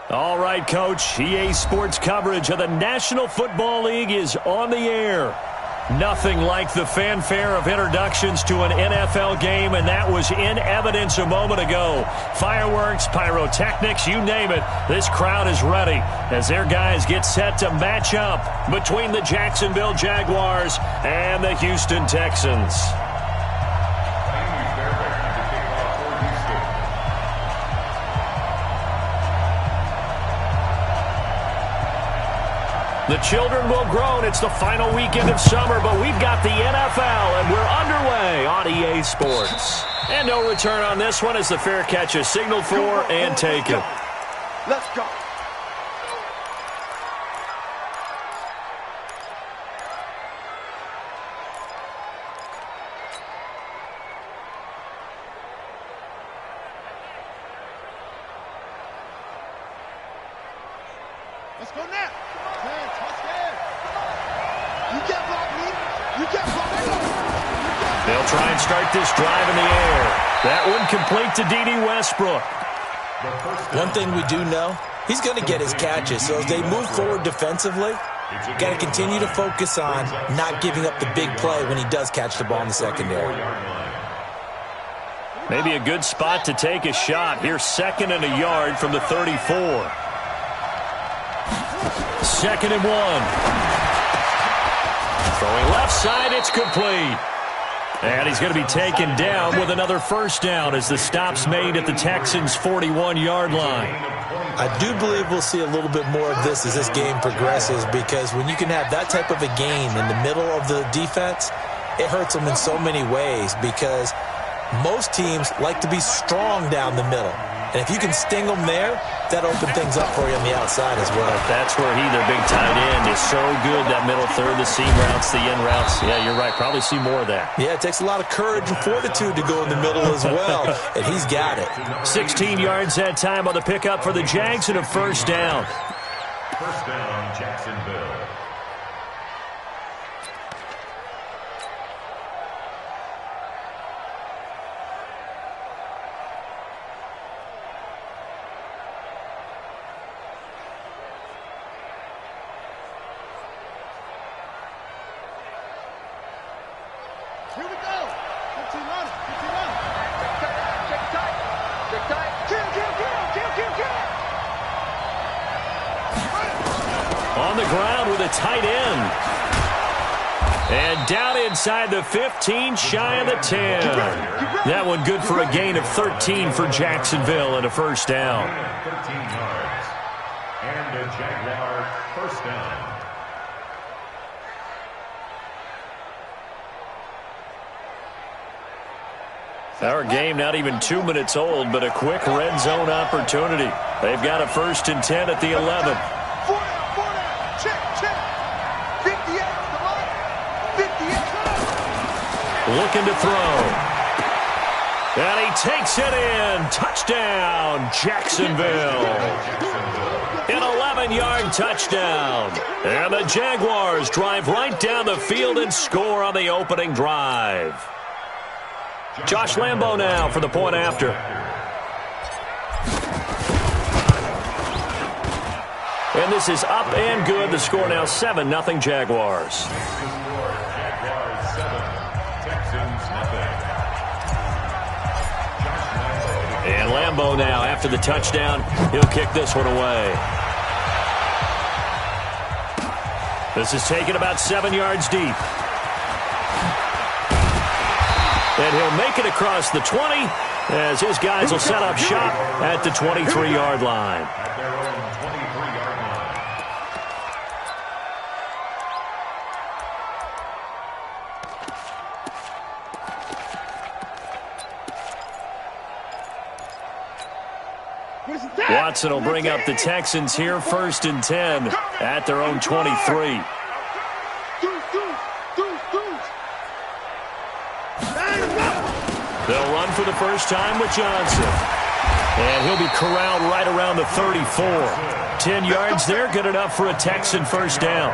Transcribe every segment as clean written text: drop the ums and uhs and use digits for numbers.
All right, Coach. EA Sports coverage of the National Football League is on the air. Nothing like the fanfare of introductions to an NFL game, and that was in evidence a moment ago. Fireworks, pyrotechnics, you name it. This crowd is ready as their guys get set to match up between the Jacksonville Jaguars and the Houston Texans. The children will groan. It's the final weekend of summer, but we've got the NFL, and we're underway on EA Sports. And no return on this one as the fair catch is signaled for and taken. Let's go. Let's go now. You can't block me. You can't block me. They'll try and start this drive in the air. That one complete to D.D. Westbrook. One thing we do know, he's going to get his catches. So as they move forward defensively, got to continue to focus on not giving up the big play when he does catch the ball in the secondary. Maybe a good spot to take a shot. Here's 2nd and a yard from the 34. 2nd and 1. Throwing left side, it's complete. And he's going to be taken down with another first down as the stop's made at the Texans' 41-yard line. I do believe we'll see a little bit more of this as this game progresses, because when you can have that type of a gain in the middle of the defense, it hurts them in so many ways, because most teams like to be strong down the middle. And if you can sting them there, that opens things up for you on the outside as well. That's where he, their big tight end, is so good, that middle third, the seam routes, the in routes. Yeah, you're right. Probably see more of that. Yeah, it takes a lot of courage and fortitude to go in the middle as well, and he's got it. 16 yards that time on the pickup for the Jags and a first down. First down, Jacksonville. Here we go. 15 on it. 15 on it. Check tight. Check tight. Kill. On the ground with a tight end. And down inside the 15, shy of the 10. That one good for a gain of 13 for Jacksonville and a first down. 13 yards. And a Jaguar first down. Our game not even 2 minutes old, but a quick red zone opportunity. They've got a 1st and 10 at the 11. 4 down. Check. 58. Come on. 58. Looking to throw. And he takes it in. Touchdown, Jacksonville. An 11-yard touchdown. And the Jaguars drive right down the field and score on the opening drive. Josh Lambo now for the point after. And this is up and good. The score now 7-0 Jaguars. Jaguars 7, Texans nothing. And Lambo now after the touchdown. He'll kick this one away. This is taken about 7 yards deep. And he'll make it across the 20 as his guys will set up shop at the 23-yard line. At their own 23-yard line. Watson will bring up the Texans here, 1st and 10 at their own 23. They'll run for the first time with Johnson. And he'll be corralled right around the 34. 10 yards there, good enough for a Texan first down.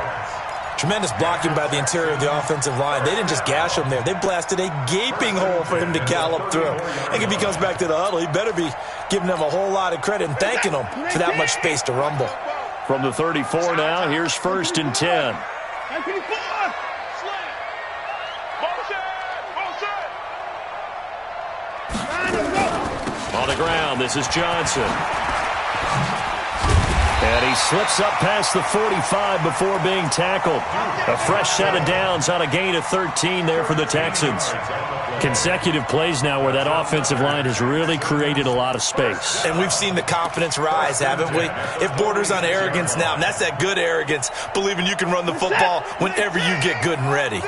Tremendous blocking by the interior of the offensive line. They didn't just gash him there. They blasted a gaping hole for him to gallop through. I think if he comes back to the huddle, he better be giving them a whole lot of credit and thanking them for that much space to rumble. From the 34 now, here's 1st and 10. On the ground, this is Johnson. And he slips up past the 45 before being tackled. A fresh set of downs on a gain of 13 there for the Texans. Consecutive plays now where that offensive line has really created a lot of space. And we've seen the confidence rise, haven't we? It borders on arrogance now, and that's that good arrogance, believing you can run the football whenever you get good and ready.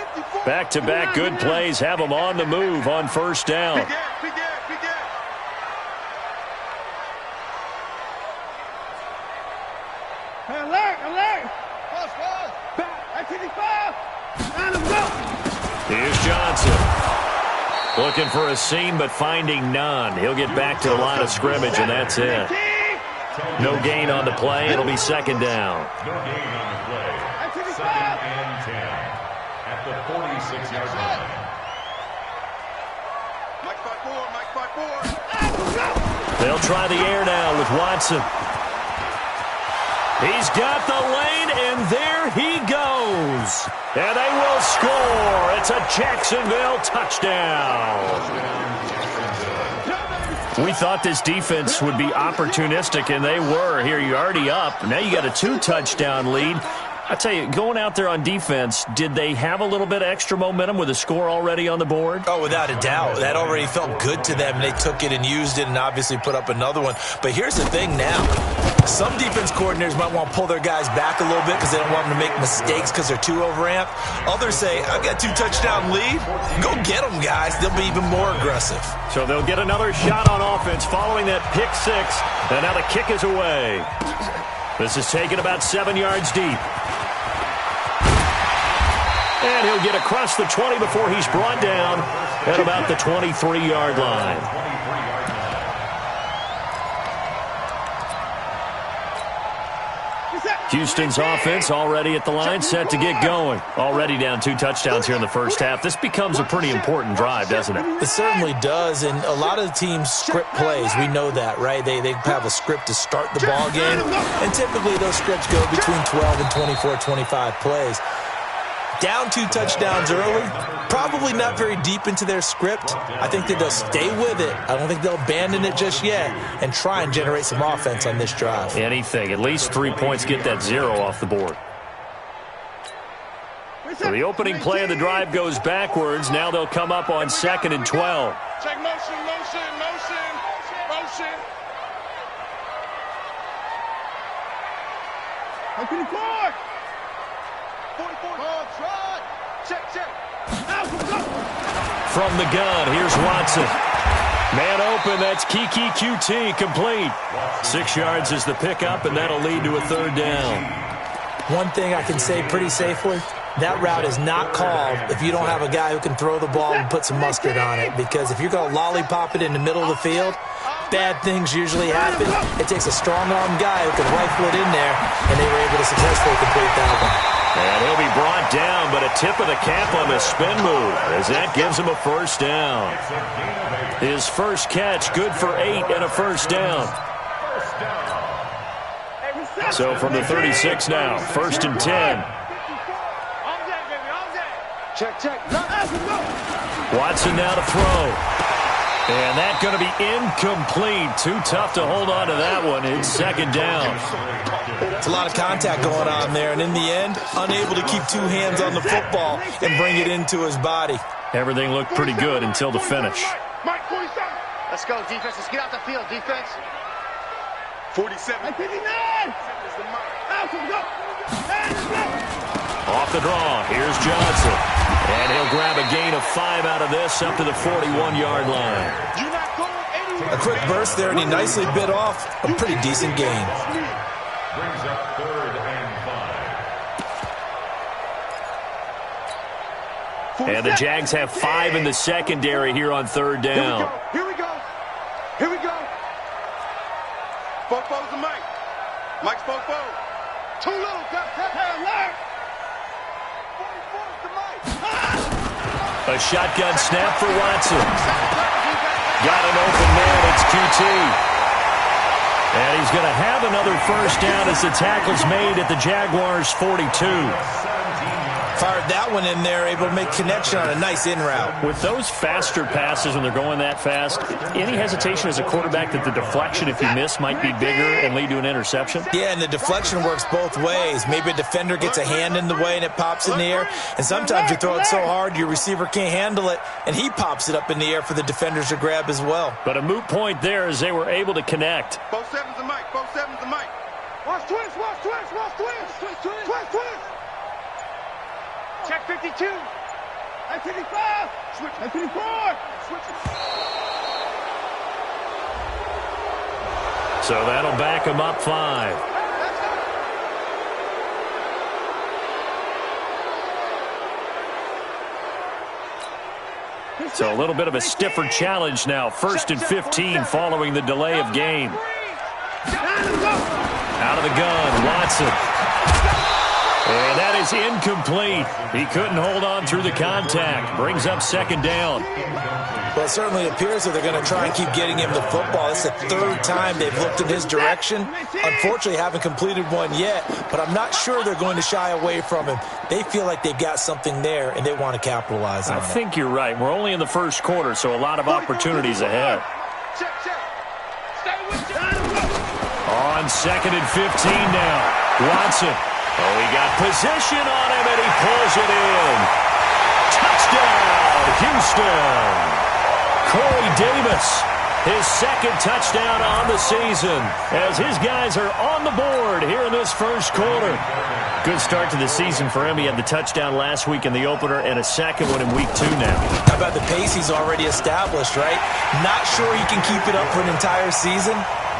Back-to-back good plays have them on the move on 1st down. Here's Johnson. Looking for a seam, but finding none. He'll get back to the line of scrimmage, and that's it. No gain on the play. It'll be 2nd down. No gain on the play. 2nd and 10 at the 46-yard line. Mike 5-4. They'll try the air now with Watson. He's got the lane, and there he goes. And they will score. It's a Jacksonville touchdown. We thought this defense would be opportunistic, and they were. Here, you're already up. Now you got a 2-touchdown lead. I tell you, going out there on defense, did they have a little bit of extra momentum with a score already on the board? Oh, without a doubt. That already felt good to them. They took it and used it and obviously put up another one. But here's the thing now. Some defense coordinators might want to pull their guys back a little bit because they don't want them to make mistakes because they're too overamped. Others say, I've got 2-touchdown lead. Go get them, guys. They'll be even more aggressive. So they'll get another shot on offense following that pick 6. And now the kick is away. This is taken about 7 yards deep. And he'll get across the 20 before he's brought down at about the 23-yard line. Houston's offense already at the line, set to get going. Already down 2 touchdowns here in the first half. This becomes a pretty important drive, doesn't it? It certainly does, and a lot of the teams script plays. We know that, right? They have a script to start the ball game, and typically those scripts go between 12 and 24, 25 plays. Down 2 touchdowns early, probably not very deep into their script. I think that they'll stay with it. I don't think they'll abandon it just yet and try and generate some offense on this drive. Anything. At least 3 points, get that 0 off the board. So the opening play of the drive goes backwards. Now they'll come up on 2nd and 12. Check motion. Open the court. 44. Try. Check. From the gun, here's Watson. Man open, that's Kiki QT, complete. 6 yards is the pickup, and that'll lead to a 3rd down. One thing I can say pretty safely, that route is not called if you don't have a guy who can throw the ball and put some mustard on it. Because if you're going to lollipop it in the middle of the field, bad things usually happen. It takes a strong-arm guy who can rifle it in there, and they were able to successfully complete that one. And he'll be brought down, but a tip of the cap on the spin move as that gives him a 1st down. His first catch, good for 8 and a 1st down. So from the 36 now, 1st and 10. Check. Watson now to throw. And that's going to be incomplete. Too tough to hold on to that one. It's 2nd down. It's a lot of contact going on there, and in the end, unable to keep 2 hands on the football and bring it into his body. Everything looked pretty good until the finish. Let's go, defense. Let's get out the field, defense. 47. Off the draw, here's Johnson. And he'll grab a gain of 5 out of this up to the 41-yard line. A quick burst there, and he nicely bit off a pretty decent gain. Brings up 3rd and 5. And the Jags have 5 in the secondary here on 3rd down. Here we go. Fofo's the Mike. Mike's Fofo. Too little. Alert. A shotgun snap for Watson. Got an open man. It's QT. And he's going to have another first down as the tackle's made at the Jaguars' 42. Fired that one in there, able to make connection on a nice in route. With those faster passes when they're going that fast, any hesitation as a quarterback that the deflection, if you miss, might be bigger and lead to an interception? Yeah, and the deflection works both ways. Maybe a defender gets a hand in the way and it pops in the air, and sometimes you throw it so hard your receiver can't handle it, and he pops it up in the air for the defenders to grab as well. But a moot point there as they were able to connect. Both sevens and Mike. Both sevens and Mike. Watch twins. Watch twins. Watch twins. Twins. Check 52. 55. Switch. 54. Switch. So that'll back him up 5. So a little bit of a stiffer challenge now. 1st and 15 following the delay of game. Out of the gun, Watson. And that is incomplete. He couldn't hold on through the contact. Brings up 2nd down. Well, it certainly appears that they're going to try and keep getting him the football. It's the 3rd time they've looked in his direction. Unfortunately, haven't completed one yet, but I'm not sure they're going to shy away from him. They feel like they've got something there, and they want to capitalize on it. I think you're right. We're only in the 1st quarter, so a lot of opportunities ahead. On 2nd and 15 now. Watson. Oh, he got position on him, and he pulls it in. Touchdown, Houston. Corey Davis, his 2nd touchdown on the season, as his guys are on the board here in this 1st quarter. Good start to the season for him. He had the touchdown last week in the opener and a 2nd one in week 2 now. How about the pace he's already established, right? Not sure he can keep it up for an entire season,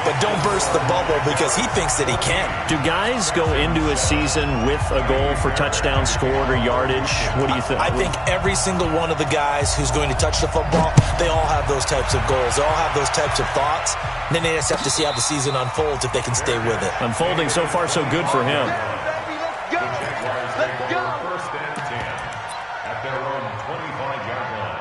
but don't burst the bubble because he thinks that he can. Do guys go into a season with a goal for touchdown scored or yardage? What do you think? I think every single one of the guys who's going to touch the football, they all have those types of goals. They all have those types of thoughts. And then they just have to see how the season unfolds if they can stay with it. Unfolding so far so good for him. Let's go. 1st and 10 at their own 25-yard line.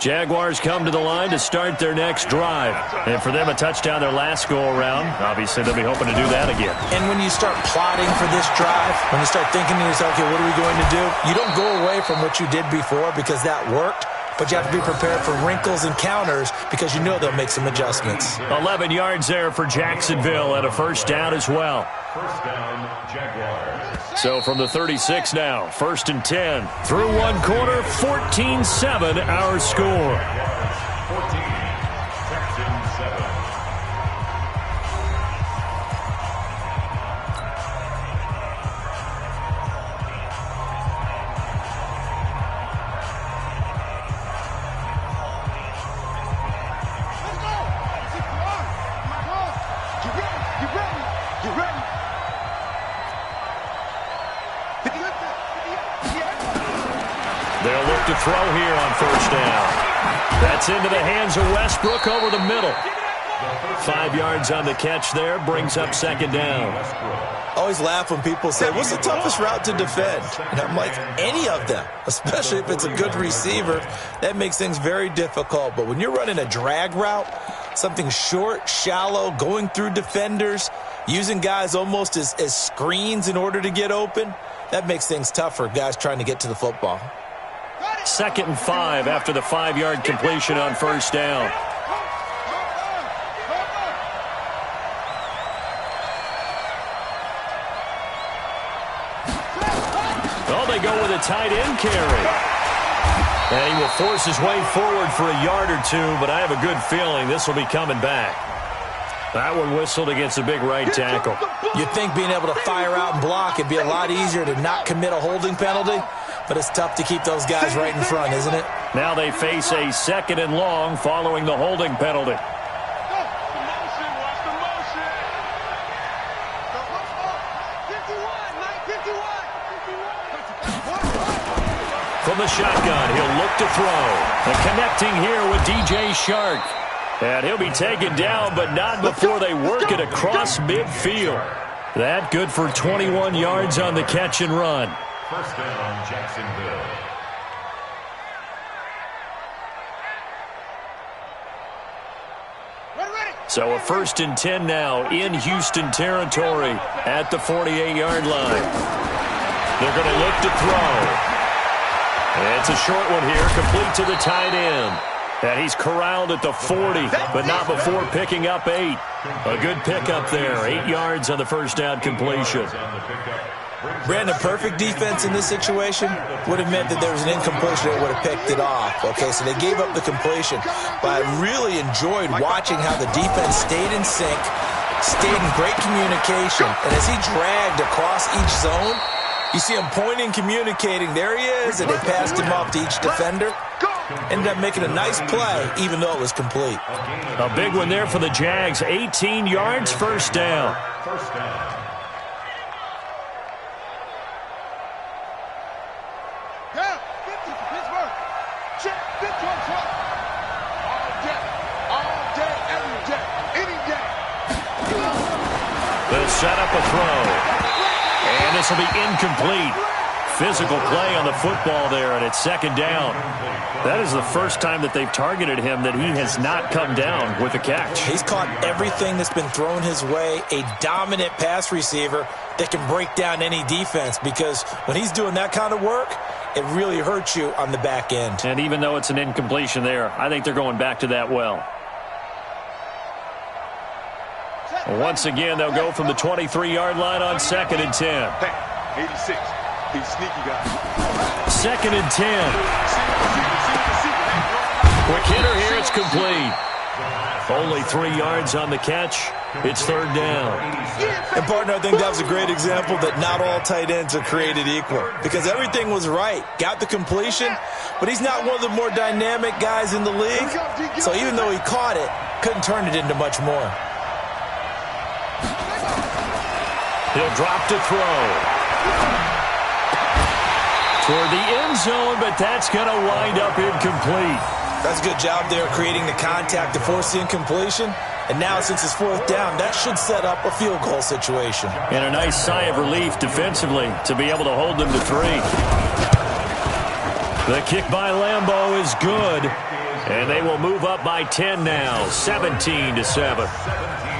Jaguars come to the line to start their next drive. And for them, a touchdown their last go-around. Obviously, they'll be hoping to do that again. And when you start plotting for this drive, when you start thinking to yourself, okay, what are we going to do? You don't go away from what you did before because that worked, but you have to be prepared for wrinkles and counters because you know they'll make some adjustments. 11 yards there for Jacksonville and a 1st down as well. 1st down, Jaguars. So from the 36 now, 1st and 10. Through 1 quarter, 14-7 our score. 14, Texans 7. They'll look to throw here on 1st down. That's into the hands of Westbrook over the middle. 5 yards on the catch there, brings up 2nd down. I always laugh when people say, what's the toughest route to defend? And I'm like, any of them, especially if it's a good receiver. That makes things very difficult. But when you're running a drag route, something short, shallow, going through defenders, using guys almost as screens in order to get open, that makes things tough for guys trying to get to the football. 2nd and 5 after the 5-yard completion on 1st down. Oh, they go with a tight end carry. And he will force his way forward for a yard or 2, but I have a good feeling this will be coming back. That one whistled against a big right tackle. You'd think being able to fire out and block it'd be a lot easier to not commit a holding penalty, but it's tough to keep those guys right in front, isn't it? Now they face a 2nd and long following the holding penalty. From the shotgun, he'll look to throw. Connecting here with DJ Shark. And he'll be taken down, but not before they work it across midfield. That good for 21 yards on the catch and run. First down, Jacksonville. So a 1st and 10 now in Houston territory at the 48-yard line. They're going to look to throw. It's a short one here, complete to the tight end. And he's corralled at the 40, but not before picking up 8. A good pickup there, 8 yards on the first down completion. Brandon, perfect defense in this situation would have meant that there was an incompletion that would have picked it off. Okay, so they gave up the completion. But I really enjoyed watching how the defense stayed in sync, stayed in great communication. And as he dragged across each zone, you see him pointing, communicating. There he is, and they passed him off to each defender. Ended up making a nice play, even though it was complete. A big one there for the Jags. 18 yards, first down. First down. Yeah, 50 for Pittsburgh. Check, big truck. All day, every day, any day. They'll set up a throw. And this will be incomplete. Physical play on the football there, and it's second down. That is the first time that they've targeted him that he has not come down with a catch. He's caught everything that's been thrown his way, a dominant pass receiver that can break down any defense, because when he's doing that kind of work, it really hurts you on the back end. And even though it's an incompletion there, I think they're going back to that well. Once again, they'll go from the 23-yard line on 2nd and 10. Hey, 86. He's sneaky guy. 2nd and 10. Quick hitter here, it's complete. Only 3 yards on the catch. It's third down. And, partner, I think that was a great example that not all tight ends are created equal, because everything was right. Got the completion, but he's not one of the more dynamic guys in the league. So even though he caught it, couldn't turn it into much more. He'll drop to throw. Toward the end zone, but that's going to wind up incomplete. That's a good job there creating the contact to force the incompletion. And now, since it's fourth down, that should set up a field goal situation. And a nice sigh of relief defensively to be able to hold them to 3. The kick by Lambeau is good. And they will move up by 10 now, 17-7.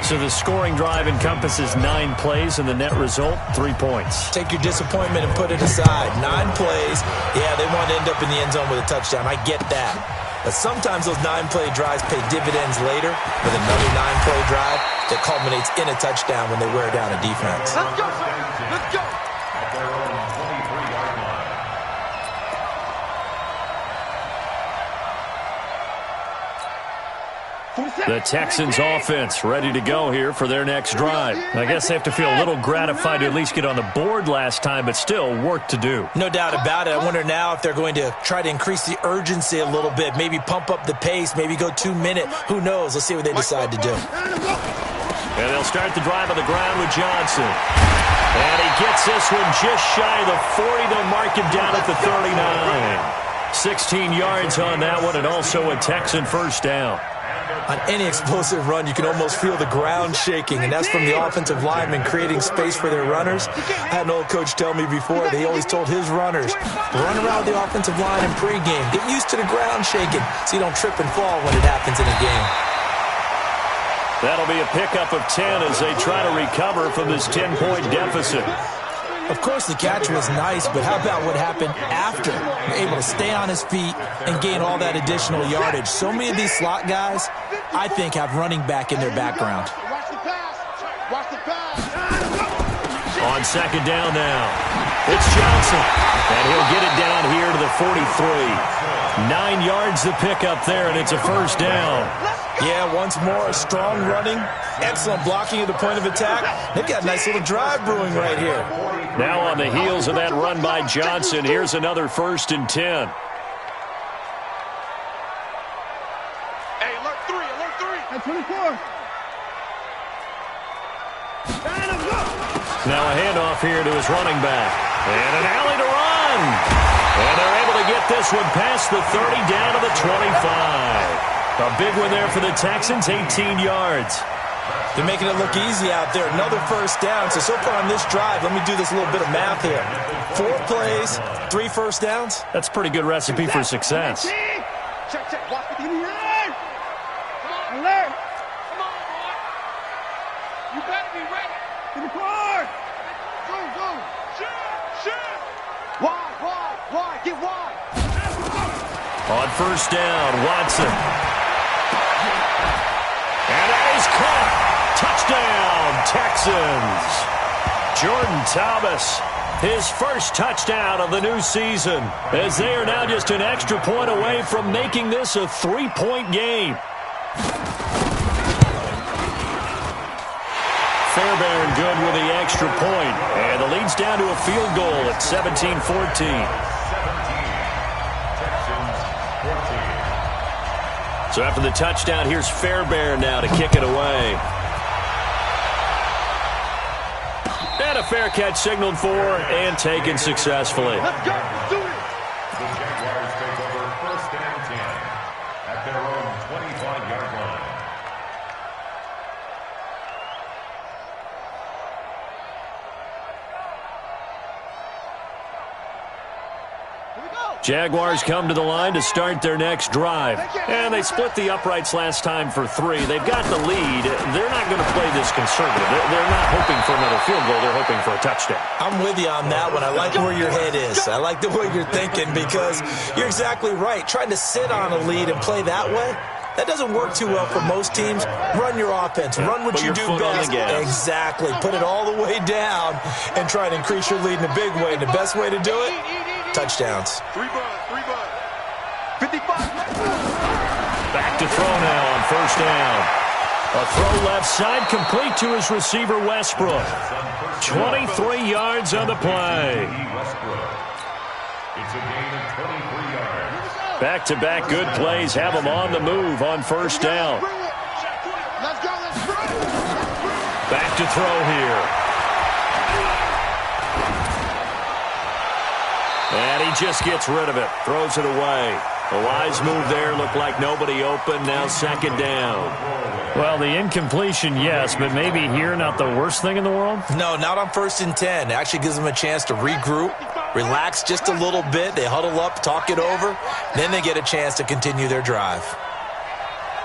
So the scoring drive encompasses 9 plays, and the net result, 3 points. Take your disappointment and put it aside. 9 plays. Yeah, they want to end up in the end zone with a touchdown. I get that. But sometimes those 9-play drives pay dividends later with another 9-play drive that culminates in a touchdown when they wear down a defense. Let's go, let's go. At their own 23-yard line. The Texans offense ready to go here for their next drive. I guess they have to feel a little gratified to at least get on the board last time, but still work to do. No doubt about it. I wonder now if they're going to try to increase the urgency a little bit, maybe pump up the pace, maybe go 2-minute. Who knows? Let's see what they decide to do. And they'll start the drive on the ground with Johnson. And he gets this one just shy of the 40. They'll mark him down at the 39. 16 yards on that one, and also a Texan first down. On any explosive run, you can almost feel the ground shaking, and that's from the offensive linemen creating space for their runners. I had an old coach tell me before, they always told his runners, run around the offensive line in pregame. Get used to the ground shaking so you don't trip and fall when it happens in a game. That'll be a pickup of 10 as they try to recover from this 10-point deficit. Of course, the catch was nice, but how about what happened after? You're able to stay on his feet and gain all that additional yardage. So many of these slot guys, I think, have running back in their background. Watch the pass. Watch the pass. On second down now, it's Johnson. And he'll get it down here to the 43. 9 yards to pick up there, and it's a first down. Yeah, once more, strong running, excellent blocking at the point of attack. They've got a nice little drive brewing right here. Now on the heels of that run by Johnson, here's another 1st and 10. Hey, alert 3, alert 3. At 24. Now a handoff here to his running back. And an alley to run. And they're able to get this one past the 30 down to the 25. A big one there for the Texans, 18 yards. They're making it look easy out there. Another first down. So far on this drive, let me do this little bit of math here. 4 plays, 3 first downs. That's a pretty good recipe for success. Check, check. Walk with the line. Come on, alert. Come on, boy. You better be ready. In the car. Go. Shoot. Wide. Get wide. On first down, Watson. And that is caught. Touchdown, Texans. Jordan Thomas, his first touchdown of the new season, as they are now just an extra point away from making this a 3-point game. Fairbairn good with the extra point, and the lead's down to a field goal at 17-14. So after the touchdown, here's Fairbairn now to kick it away. And a fair catch signaled for and taken successfully. Let's go. Do it. The Jaguars take over first and 10 at their own 25-yard line. Jaguars come to the line to start their next drive. And they split the uprights last time for 3. They've got the lead. They're not going to play this conservative. They're not hoping for another field goal. They're hoping for a touchdown. I'm with you on that one. I like where your head is. I like the way you're thinking because you're exactly right. Trying to sit on a lead and play that way, that doesn't work too well for most teams. Run your offense. Run what you do best. Exactly. Put it all the way down and try to increase your lead in a big way. And the best way to do it, touchdowns. 3 bud. 55. Back to throw now on first down. A throw left side complete to his receiver, Westbrook. 23 yards on the play. It's a gain of 23 yards. Back-to-back good plays have him on the move on first down. Let's go. Back to throw here. And he just gets rid of it. Throws it away. A wise move there. Looked like nobody open. Now second down. Well, the incompletion, yes, but maybe here not the worst thing in the world? No, not on first and 10. It actually gives them a chance to regroup, relax just a little bit. They huddle up, talk it over. Then they get a chance to continue their drive.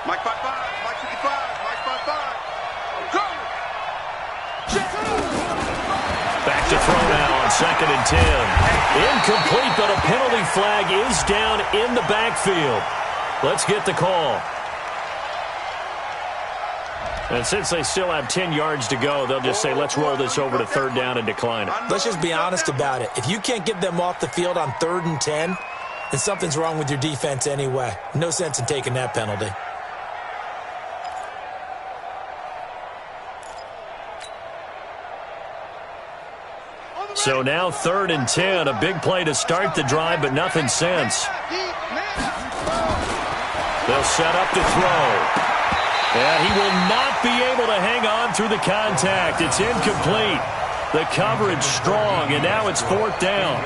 Mike 55. Mike 55. Mike 55. I'm coming. Back to throw now on second and 10. Incomplete, but a penalty flag is down in the backfield. Let's get the call. And since they still have 10 yards to go, they'll just say, let's roll this over to third down and decline it. Let's just be honest about it. If you can't get them off the field on 3rd and 10, then something's wrong with your defense anyway. No sense in taking that penalty. So now 3rd and 10, a big play to start the drive, but nothing since. They'll set up to throw. And he will not be able to hang on through the contact. It's incomplete. The coverage strong, and now it's 4th down.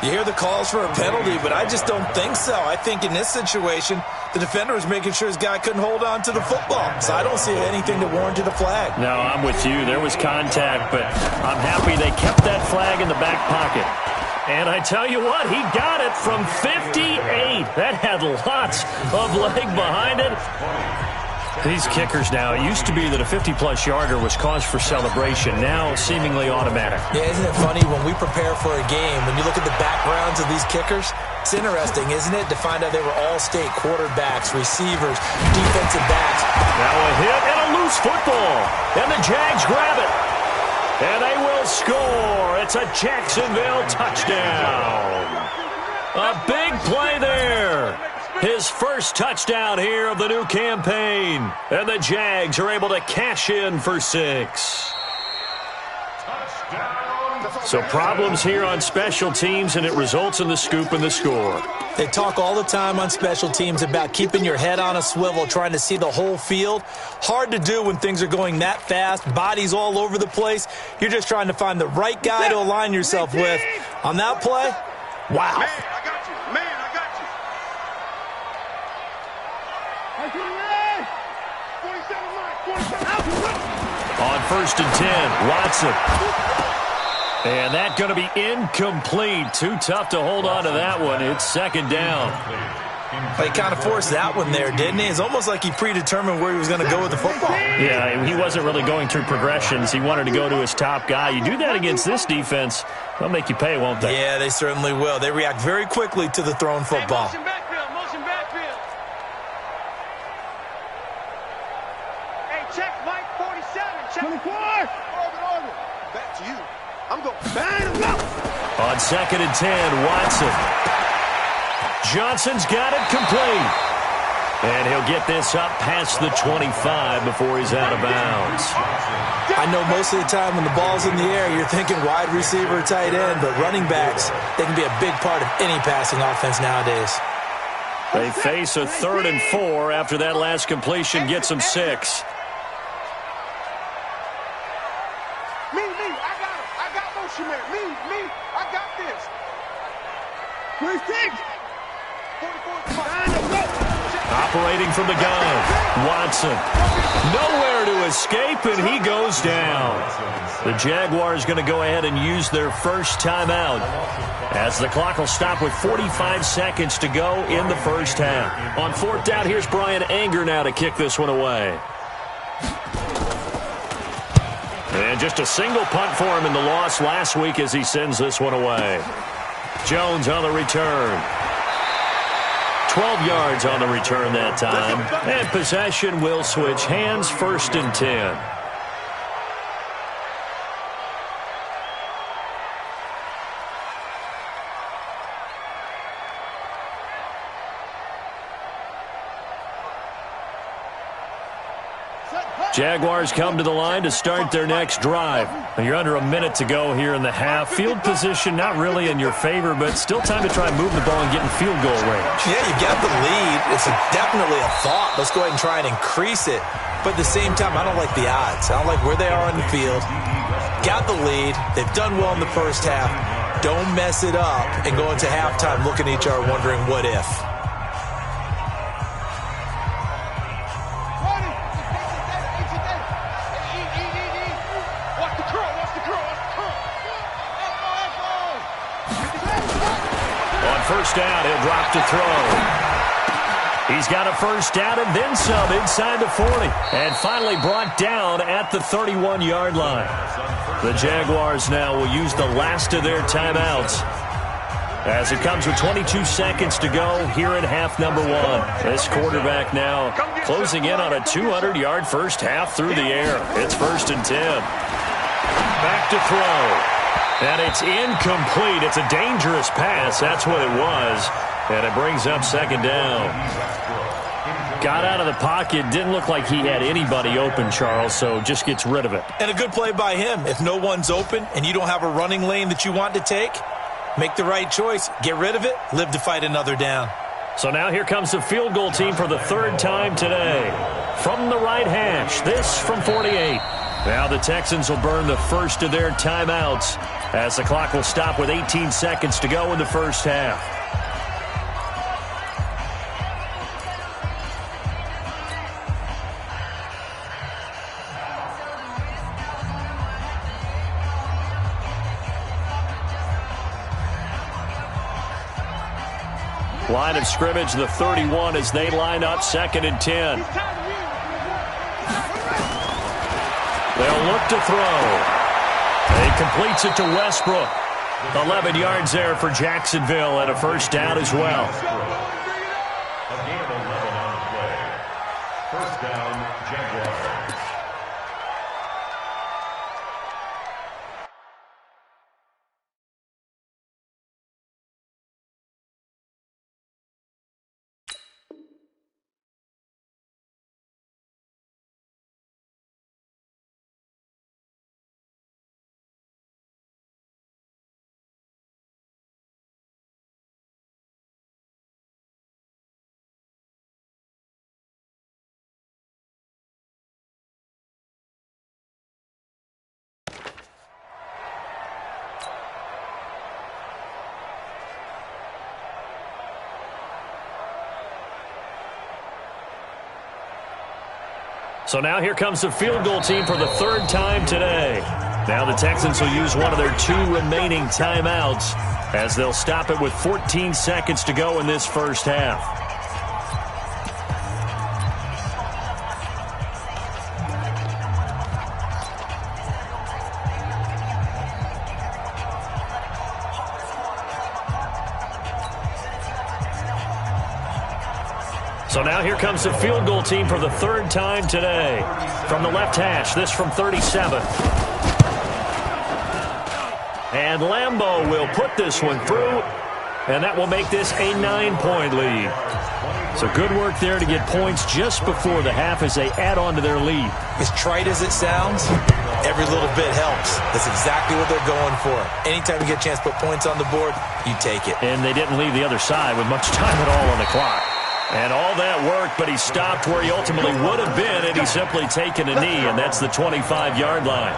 You hear the calls for a penalty, but I just don't think so. I think in this situation, the defender was making sure his guy couldn't hold on to the football. So I don't see anything to warrant a flag. No, I'm with you. There was contact, but I'm happy they kept that flag in the back pocket. And I tell you what, he got it from 58. That had lots of leg behind it. These kickers now, it used to be that a 50-plus yarder was cause for celebration. Now, seemingly automatic. Yeah, isn't it funny when we prepare for a game, when you look at the backgrounds of these kickers, it's interesting, isn't it, to find out they were all-state quarterbacks, receivers, defensive backs. Now a hit and a loose football. And the Jags grab it. And they will score. It's a Jacksonville touchdown. A big play there. His first touchdown here of the new campaign. And the Jags are able to cash in for 6. So problems here on special teams, and it results in the scoop and the score. They talk all the time on special teams about keeping your head on a swivel, trying to see the whole field. Hard to do when things are going that fast, bodies all over the place. You're just trying to find the right guy to align yourself with. On that play, Wow. Man, I got you. Man, I got you. 47 On 1st and 10, Watson. And that's going to be incomplete. Too tough to hold on to that one. It's 2nd down. He kind of forced that one there, didn't he? It's almost like he predetermined where he was going to go with the football. Yeah, he wasn't really going through progressions. He wanted to go to his top guy. You do that against this defense, they'll make you pay, won't they? Yeah, they certainly will. They react very quickly to the thrown football. Motion backfield, motion backfield. Hey, check Mike 47. Check 24. Orbit. Back to you. I'm going. Bang, go. On 2nd and 10, Watson. Johnson's got it complete. And he'll get this up past the 25 before he's out of bounds. I know most of the time when the ball's in the air, you're thinking wide receiver, tight end, but running backs, they can be a big part of any passing offense nowadays. They face a 3rd and 4 after that last completion gets them 6. Me, I got him. I got motion man. Me, I got this. Where's Tiggs? 44. Operating from the gun, Watson. Nowhere to escape, and he goes down. The Jaguars going to go ahead and use their first timeout as the clock will stop with 45 seconds to go in the first half. On 4th down, here's Brian Anger now to kick this one away. And just a single punt for him in the loss last week as he sends this one away. Jones on the return. 12 yards on the return that time. And possession will switch hands, 1st and 10. Jaguars come to the line to start their next drive. You're under a minute to go here in the half. Field position not really in your favor, but still time to try and move the ball and get in field goal range. Yeah, you got the lead. It's definitely a thought. Let's go ahead and try and increase it. But at the same time, I don't like the odds. I don't like where they are on the field. Got the lead. They've done well in the first half. Don't mess it up and go into halftime looking at each other wondering what if. First down, he'll drop to throw. He's got a first down and then some inside the 40. And finally brought down at the 31-yard line. The Jaguars now will use the last of their timeouts as it comes with 22 seconds to go here in half number 1. This quarterback now closing in on a 200-yard first half through the air. It's 1st and 10. Back to throw. And it's incomplete. It's a dangerous pass. That's what it was. And it brings up 2nd down. Got out of the pocket. Didn't look like he had anybody open, Charles, so just gets rid of it. And a good play by him. If no one's open and you don't have a running lane that you want to take, make the right choice. Get rid of it. Live to fight another down. So now here comes the field goal team for the 3rd time today. From the right hash, this from 48. Now the Texans will burn the first of their timeouts as the clock will stop with 18 seconds to go in the first half. Line of scrimmage, the 31 as they line up 2nd and 10. They'll look to throw. He completes it to Westbrook. 11 yards there for Jacksonville and a first down as well. So now here comes the field goal team for the third time today. Now the Texans will use one of their 2 remaining timeouts as they'll stop it with 14 seconds to go in this first half. So now here comes the field goal team for the third time today. From the left hash, this from 37. And Lambeau will put this one through, and that will make this a 9-point lead. So good work there to get points just before the half as they add on to their lead. As trite as it sounds, every little bit helps. That's exactly what they're going for. Anytime you get a chance to put points on the board, you take it. And they didn't leave the other side with much time at all on the clock. And all that worked, but he stopped where he ultimately would have been had he simply taken a knee, and that's the 25-yard line.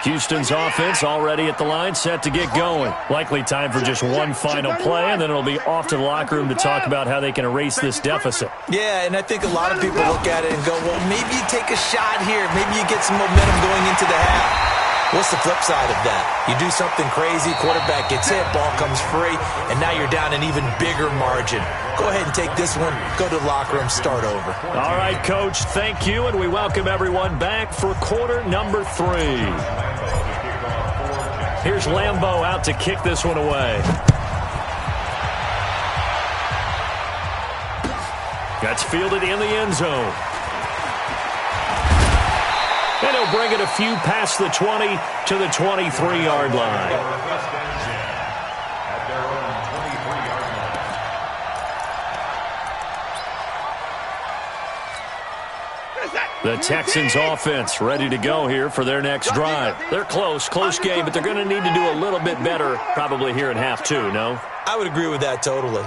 Houston's offense already at the line, set to get going. Likely time for just one final play, and then it'll be off to the locker room to talk about how they can erase this deficit. Yeah, and I think a lot of people look at it and go, well, maybe you take a shot here. Maybe you get some momentum going into the half. What's the flip side of that? You do something crazy, quarterback gets hit, ball comes free, and now you're down an even bigger margin. Go ahead and take this one, go to the locker room, start over. All right, Coach, thank you, and we welcome everyone back for quarter number 3. Here's Lambeau out to kick this one away. That's fielded in the end zone. And he'll bring it a few past the 20 to the 23-yard line. The Texans offense ready to go here for their next drive. They're close game, but they're going to need to do a little bit better probably here in half 2, no? I would agree with that totally.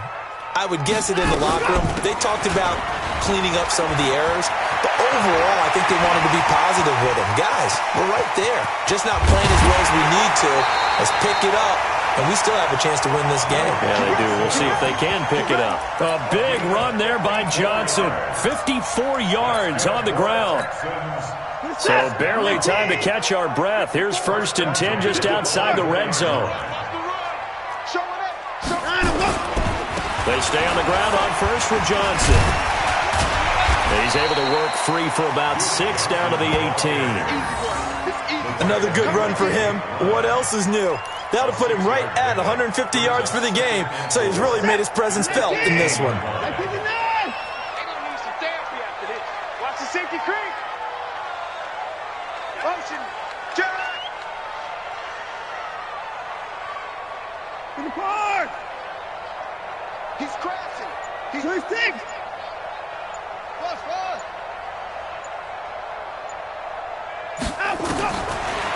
I would guess it in the locker room. They talked about cleaning up some of the errors, but overall, I think they wanted to be positive with them. Guys, we're right there. Just not playing as well as we need to. Let's pick it up, and we still have a chance to win this game. Yeah, they do. We'll see if they can pick it up. A big run there by Johnson. 54 yards on the ground. So barely time to catch our breath. Here's 1st and 10 just outside the red zone. They stay on the ground on first with Johnson. He's able to work free for about 6 down to the 18. Another good run for him. What else is new? That'll put him right at 150 yards for the game, so he's really made his presence felt in this one. They're gonna need some therapy after this. Watch the safety creep. Motion. Jack. In the park. He's crashing. He's 6.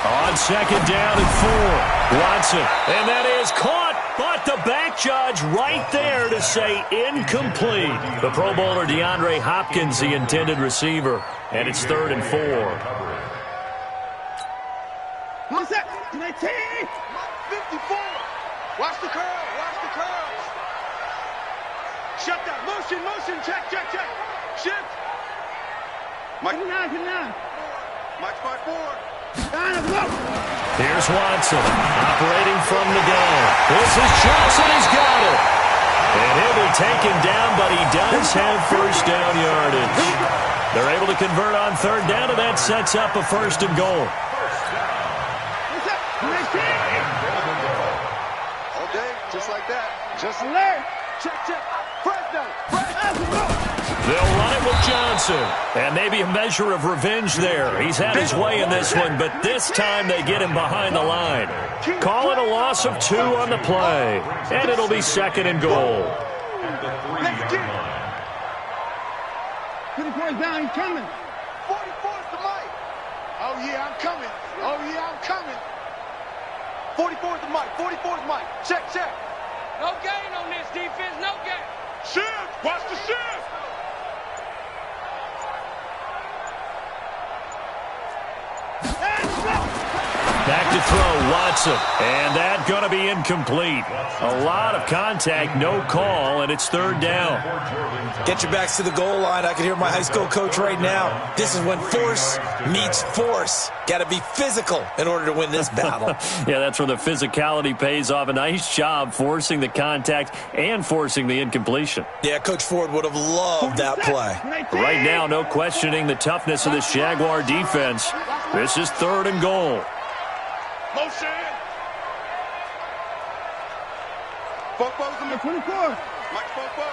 On 2nd down and 4, Watson. And that is caught, but the back judge right there to say incomplete. The Pro Bowler DeAndre Hopkins, the intended receiver. And it's 3rd and 4. What's that? 19. 54. Watch the curl. Watch the curls. Shut that. Motion. Check. Shift. Mike. 9. Mike's by 4. Here's Watson operating from the gun. This is Johnson. He's got it. And he'll be taken down, but he does have 1st down yardage. They're able to convert on 3rd down, and that sets up a 1st and goal. All day, just like that. Just alert. Check. Fresno. They'll run it with Johnson. And maybe a measure of revenge there. He's had his way in this one, but this time they get him behind the line. Call it a loss of 2 on the play. And it'll be 2nd and goal. Let's get it. 24's down, he's coming. 44's the mic. Oh, yeah, I'm coming. 44's the mic. Check. No gain on this defense, no gain. Shift, watch the shift. Back to throw, Watson. And that's going to be incomplete. A lot of contact, no call, and it's third down. Get your backs to the goal line. I can hear my high school coach right now. This is when force meets force. Got to be physical in order to win this battle. Yeah, that's where the physicality pays off. A nice job forcing the contact and forcing the incompletion. Yeah, Coach Ford would have loved that play. Right now, no questioning the toughness of this Jaguar defense. This is third and goal. Motion. Fofo's in the 24. Mike Fofo.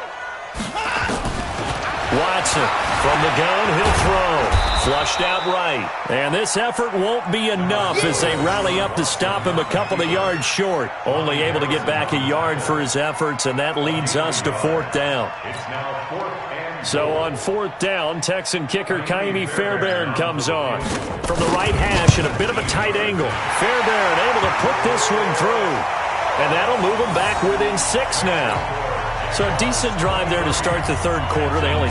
Watson from the gun, he'll throw. Flushed out right. And this effort won't be enough as they rally up to stop him a couple of yards short. Only able to get back a yard for his efforts, and that leads us to fourth down. It's now fourth and So on fourth down, Texan kicker Kaimi Fairbairn comes on. From the right hash at a bit of a tight angle. Fairbairn able to put this one through. And that'll move them back within 6 now. So a decent drive there to start the third quarter. They only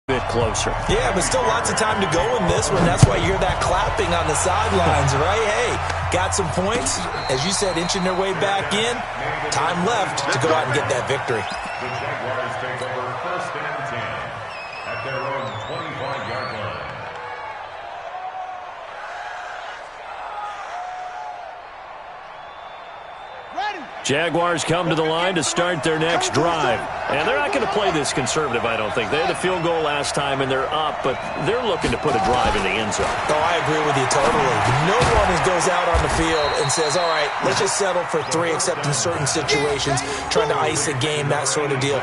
bit closer. Yeah, but still lots of time to go in this one. That's why you hear that clapping on the sidelines, right? Hey, got some points. As you said, inching their way back in. Time left to go out and get that victory. the Jaguars take over first and 10 at their own 25-yard line. Jaguars come to the line to start their next drive. And they're not going to play this conservative, I don't think. They had the field goal last time, and they're up, but they're looking to put a drive in the end zone. Oh, I agree with you totally. No one goes out on the field and says, all right, let's just settle for 3, except in certain situations, trying to ice a game, that sort of deal.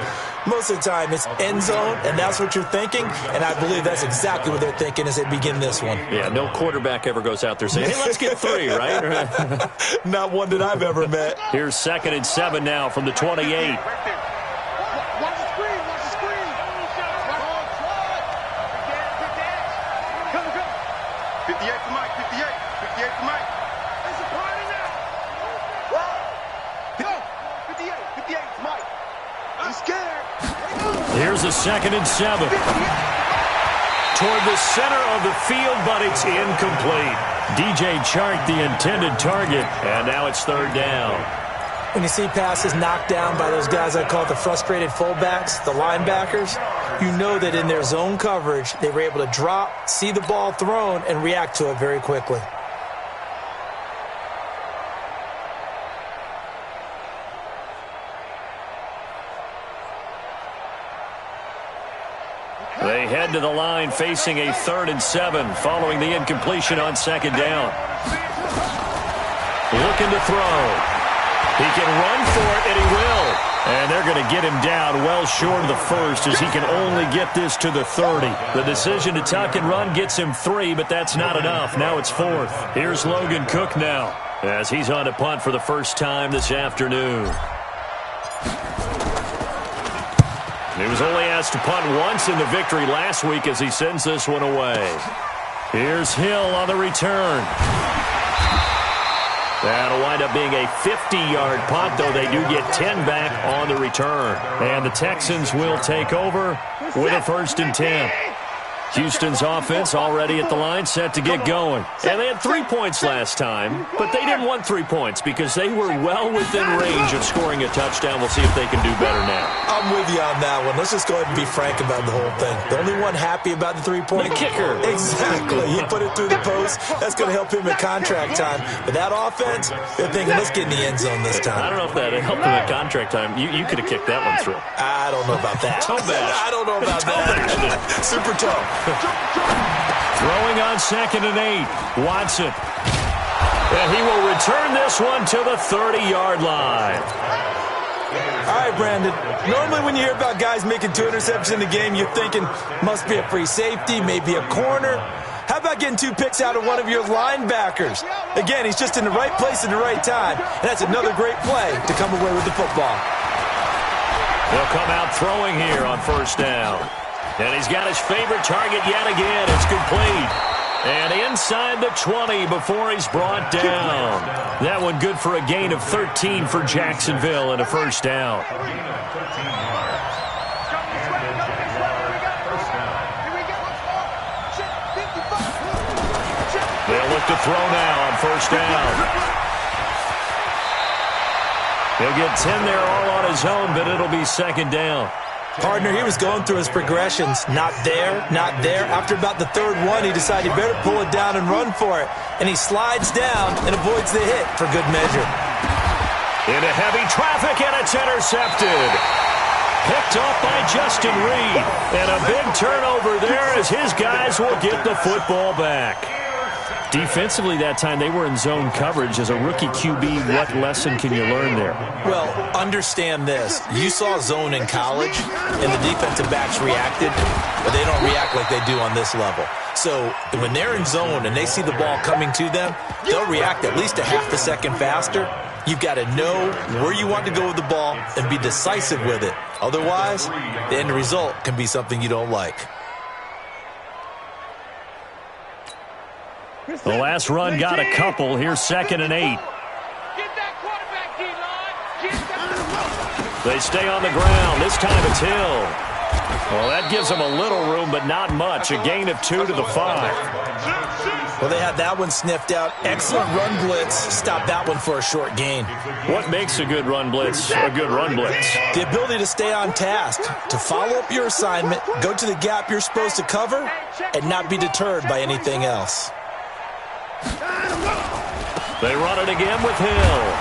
Most of the time, it's end zone, and that's what you're thinking, and I believe that's exactly what they're thinking as they begin this one. Yeah, no quarterback ever goes out there saying, hey, let's get 3, right? Not one that I've ever met. Here's 2nd and 7 now from the 28. Watch the screen. Watch the screen. Come. 58 to Mike. 58 to Mike. It's a party now. Go. 58 to Mike. I'm scared. Here's a 2nd and 7. Toward the center of the field, but it's incomplete. DJ Chark, the intended target, and now it's third down. When you see passes knocked down by those guys I call the frustrated fullbacks, the linebackers, you know that in their zone coverage, they were able to drop, see the ball thrown, and react to it very quickly. They head to the line facing a 3rd and 7 following the incompletion on 2nd down. Looking to throw. He can run for it, and he will. And they're going to get him down well short of the first as he can only get this to the 30. The decision to tuck and run gets him 3, but that's not enough. Now it's 4th. Here's Logan Cook now as he's on a punt for the first time this afternoon. He was only asked to punt once in the victory last week as he sends this one away. Here's Hill on the return. That'll wind up being a 50-yard punt, though they do get 10 back on the return. And the Texans will take over with a 1st and 10. Houston's offense already at the line, set to get going. And they had 3 points last time, but they didn't want 3 points because they were well within range of scoring a touchdown. We'll see if they can do better now. I'm with you on that one. Let's just go ahead and be frank about the whole thing. The only one happy about the 3-point? The kicker. Exactly. He put it through the post. That's going to help him at contract time. But that offense, they're thinking, let's get in the end zone this time. I don't know if that helped him at contract time. You could have kicked that one through. I don't know about that. Toe bash. I don't know about that. Super toe. Throwing on 2nd and 8. Watson. And he will return this one to the 30-yard line. All right, Brandon. Normally when you hear about guys making 2 interceptions in the game, you're thinking must be a free safety, maybe a corner. How about getting 2 picks out of one of your linebackers? Again, he's just in the right place at the right time. And that's another great play to come away with the football. They'll come out throwing here on 1st down. And he's got his favorite target yet again. It's complete. And inside the 20 before he's brought down. That one good for a gain of 13 for Jacksonville and a 1st down. They'll look to throw now on first down. He'll get 10 there all on his own, but it'll be second down. Partner, he was going through his progressions. Not there, not there. After about the third one, he decided he better pull it down and run for it. And he slides down and avoids the hit for good measure. Into heavy traffic, and it's intercepted. Picked off by Justin Reed. And a big turnover there as his guys will get the football back. Defensively that time, they were in zone coverage. As a rookie QB, what lesson can you learn there? Well, understand this. You saw zone in college, and the defensive backs reacted, but they don't react like they do on this level. So when they're in zone and they see the ball coming to them, they'll react at least a half a second faster. You've got to know where you want to go with the ball and be decisive with it. Otherwise, the end result can be something you don't like. The last run got a couple. Here's 2nd and 8. Get that quarterback, D-line. They stay on the ground. This time it's Hill. Well, that gives them a little room, but not much. A gain of 2 to the 5. Well, they had that one sniffed out. Excellent run blitz. Stop that one for a short gain. What makes a good run blitz a good run blitz? The ability to stay on task, to follow up your assignment, go to the gap you're supposed to cover, and not be deterred by anything else. They run it again with Hill.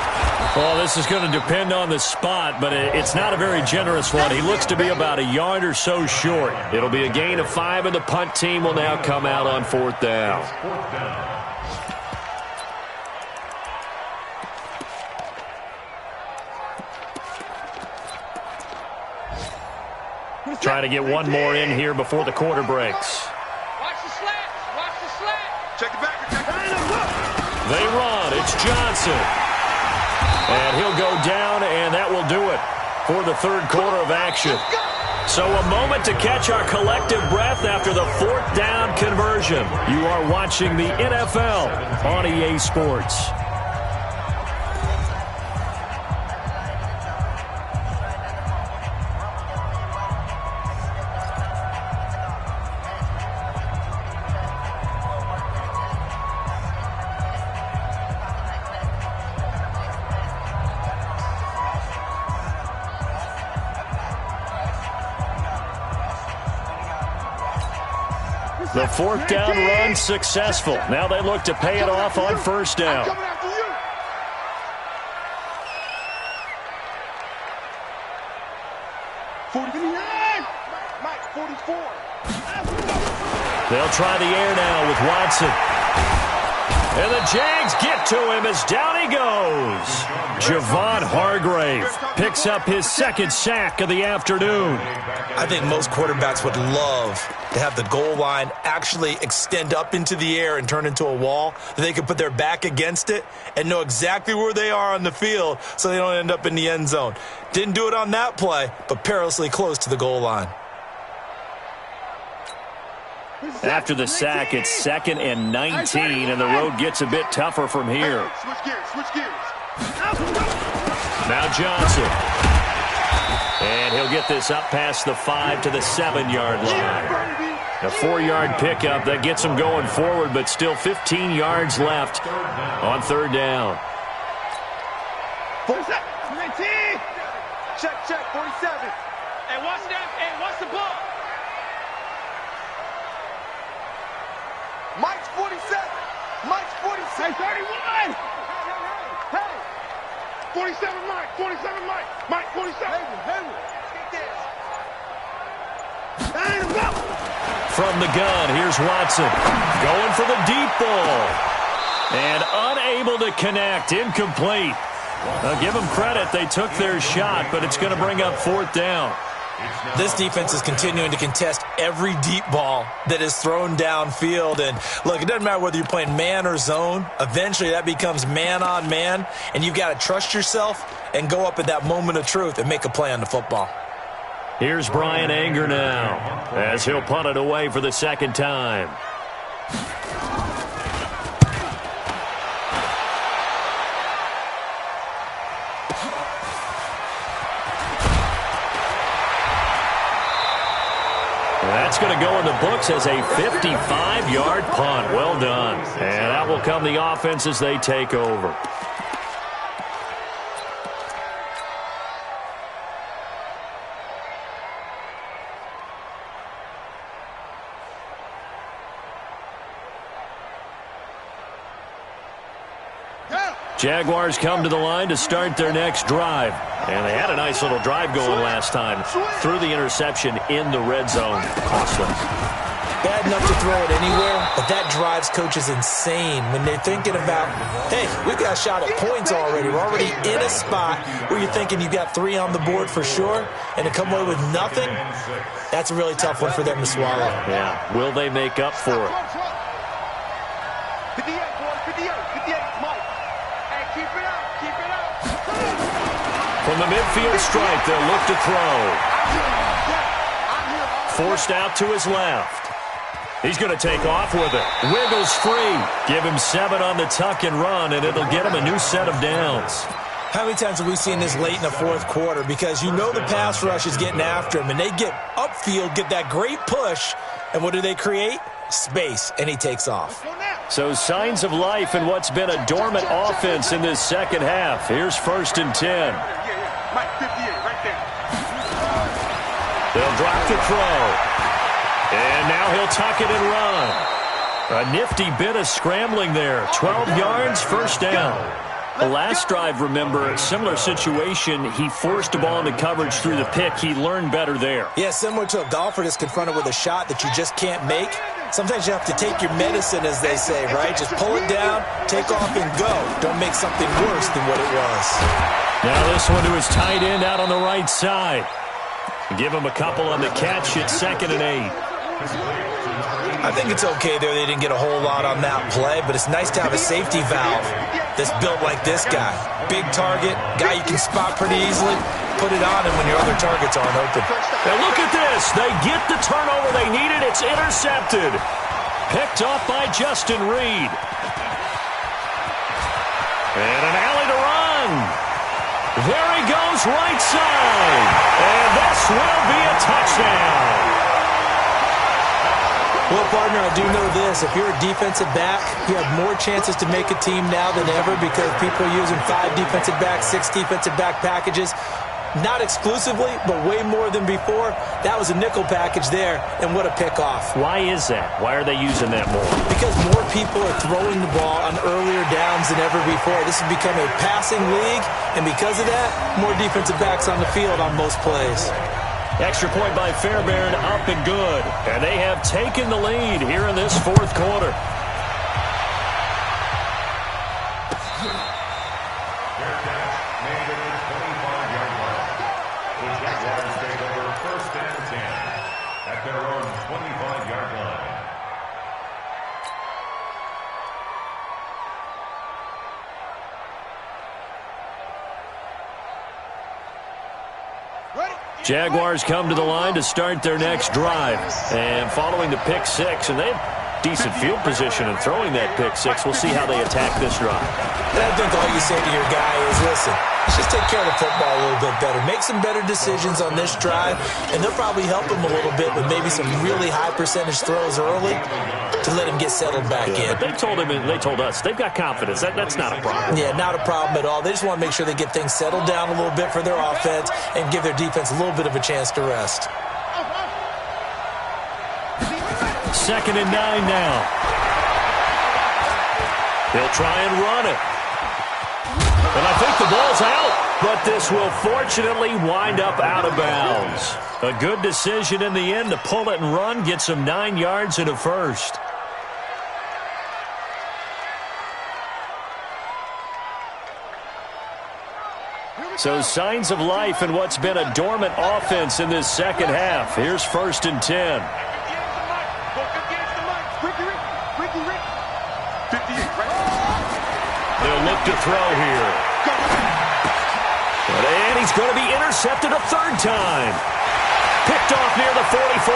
Well, this is going to depend on the spot, but it's not a very generous one. He looks to be about a yard or so short. It'll be a gain of 5, and the punt team will now come out on 4th down. Trying to get one more in here before the quarter breaks. Watch the slant. Watch the slant. Check the back. They run. It's Johnson. And he'll go down, and that will do it for the third quarter of action. So a moment to catch our collective breath after the 4th down conversion. You are watching the NFL on EA Sports. The 4th down run successful. Now they look to pay it off on first down. They'll try the air now with Watson. And the Jags get to him as down he goes. Javon Hargrave picks up his 2nd sack of the afternoon. I think most quarterbacks would love to have the goal line actually extend up into the air and turn into a wall. They can put their back against it and know exactly where they are on the field so they don't end up in the end zone. Didn't do it on that play, but perilously close to the goal line. After the sack, it's 2nd and 19, and the road gets a bit tougher from here. Switch gears. Now Johnson. And he'll get this up past the 5 to the 7-yard line. A 4-yard pickup that gets him going forward, but still 15 yards left on 3rd down. 47. Check, 47. Hey, watch that. Hey, watch the ball. Mike's 47. Mike's 47. Hey, 31. Hey. 47 Mike. 47 Mike. Mike 47. From the gun, here's Watson. Going for the deep ball. And unable to connect. Incomplete. Give them credit. They took their shot, but it's going to bring up 4th down. This defense is continuing to contest every deep ball that is thrown downfield. And, look, it doesn't matter whether you're playing man or zone. Eventually that becomes man on man, and you've got to trust yourself and go up at that moment of truth and make a play on the football. Here's Brian Anger now as he'll punt it away for the 2nd time. That's going to go in the books as a 55-yard punt. Well done. And that will come the offense as they take over. Jaguars come to the line to start their next drive. And they had a nice little drive going last time. Threw the interception in the red zone. Costly. Bad enough to throw it anywhere, but that drives coaches insane when they're thinking about, hey, we've got a shot at points already. We're already in a spot where you're thinking you've got 3 on the board for sure, and to come away with nothing, that's a really tough one for them to swallow. Yeah, will they make up for it? 58, boys, 58, 58, Mike. Hey, keep it up, keep it up. From the midfield stripe, they'll look to throw. Forced out to his left. He's going to take off with it. Wiggles free. Give him 7 on the tuck and run, and it'll get him a new set of downs. How many times have we seen this late in the fourth quarter? Because you know the pass rush is getting after him, and they get upfield, get that great push, and what do they create? Space, and he takes off. So signs of life in what's been a dormant offense in this second half. Here's 1st and 10. Mike, 58, right there. They'll drop the throw. And now he'll tuck it and run. A nifty bit of scrambling there. 12 yards, 1st down. The last drive, remember, similar situation. He forced the ball into coverage through the pick. He learned better there. Yeah, similar to a golfer that's confronted with a shot that you just can't make. Sometimes you have to take your medicine, as they say, right? Just pull it down, take off, and go. Don't make something worse than what it was. Now this one to his tight end out on the right side. Give him a couple on the catch at 2nd and 8. I think it's okay there. They didn't get a whole lot on that play, but it's nice to have a safety valve that's built like this guy. Big target, guy you can spot pretty easily. Put it on him when your other targets aren't open. Now look at this. They get the turnover they needed. It's intercepted. Picked off by Justin Reed. And an alley to run. There he goes, right side. And this will be a touchdown. Well, partner, I do know this. If you're a defensive back, you have more chances to make a team now than ever because people are using 5 defensive backs, 6 defensive back packages. Not exclusively, but way more than before. That was a nickel package there, and what a pickoff. Why is that? Why are they using that more? Because more people are throwing the ball on earlier downs than ever before. This has become a passing league, and because of that, more defensive backs on the field on most plays. Extra point by Fairbairn, up and good. And they have taken the lead here in this 4th quarter. Jaguars come to the line to start their next drive. And following the pick 6, and they have decent field position in throwing that pick 6. We'll see how they attack this drive. And I think all you say to your guy is, listen, let's just take care of the football a little bit better. Make some better decisions on this drive, and they'll probably help him a little bit with maybe some really high percentage throws early to let him get settled back in. But they told him, and they told us, they've got confidence. That's not a problem. Yeah, not a problem at all. They just want to make sure they get things settled down a little bit for their offense and give their defense a little bit of a chance to rest. 2nd and 9 now. He'll try and run it. And I think the ball's out, but this will fortunately wind up out of bounds. A good decision in the end to pull it and run, get some 9 yards and a 1st. So signs of life in what's been a dormant offense in this second half. Here's 1st and 10. They'll look to throw here. And he's going to be intercepted a 3rd time. Picked off near the 44.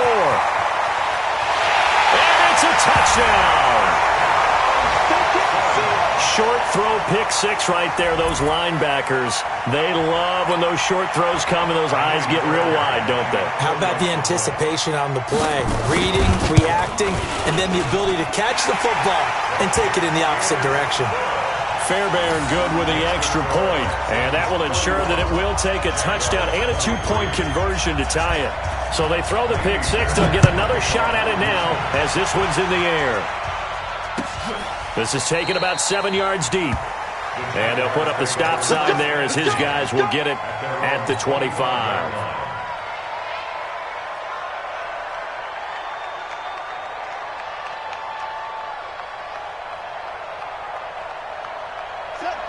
And it's a touchdown. short throw pick six right there, those linebackers. They love when those short throws come and those eyes get real wide, don't they? How about the anticipation on the play? Reading, reacting, and then the ability to catch the football and take it in the opposite direction. Fairbairn good with the extra point, and that will ensure that it will take a touchdown and a two-point conversion to tie it. So they throw the pick six. They'll get another shot at it now as this one's in the air. This is taken about 7 yards deep. And they'll put up the stop sign there as his guys will get it at the 25.